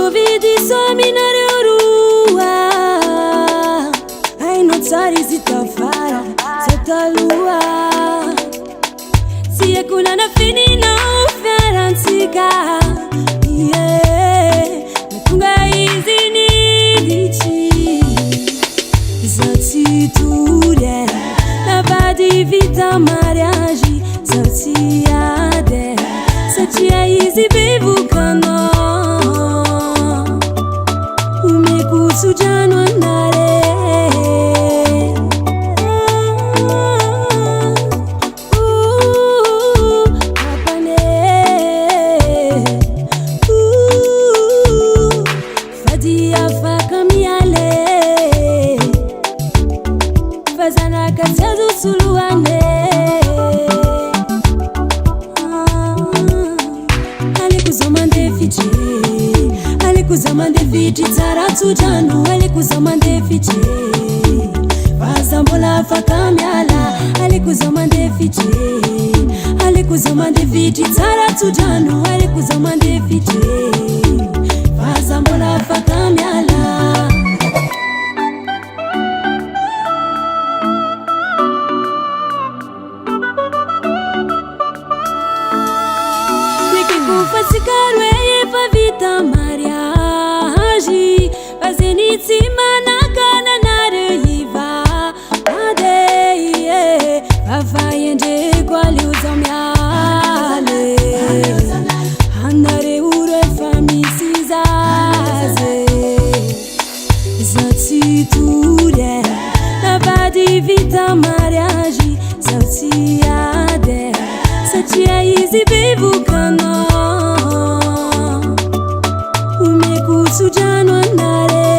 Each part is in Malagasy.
Covid sominarorua ai no tsari zitafara zetalua si ekuna na fini na fiarantsika natunga izy niditry zaho tsy tory navady vita mariage zaho tsy ady satria izy bevokanao omeko sodrano anare apane fady afaka miale fazanaka tsy azo soloane alikuza mandefitry tsara tsodrano alikuza mandefitry vazambola afaka miala alikuza mandefitry tsara tsodrano alikuza mandefitry vazambola afaka miala Fatsikarwe efa vita mariage fazeny tsy manakana narehiva ade vavaendreko alio zao miale anareo rehefa misy zaze zaho tsy tory navady vita mariage zaho tsy ady satria izy bevokanao sodrano anare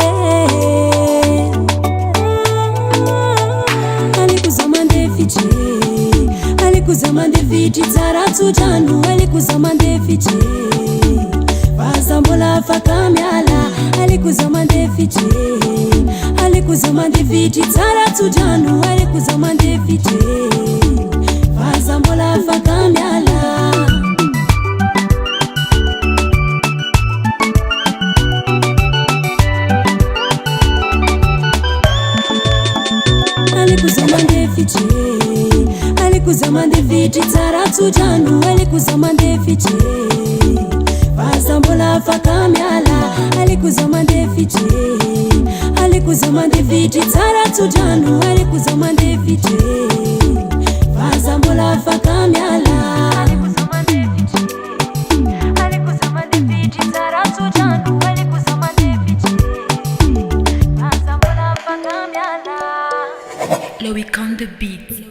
alikuza mandefitry tsara tsodrano alikuza mandefitry vazambola afaka miala alikuza mandefitry tsara tsodrano alikuza mandefitry vazambola afaka miala alikuza mandefitry tsara tsodrano alikuza mandefitry vazambola afaka miala alikuza mandefitry tsara tsodrano alikuza mandefitry vazambola afaka miala Loic on the beat.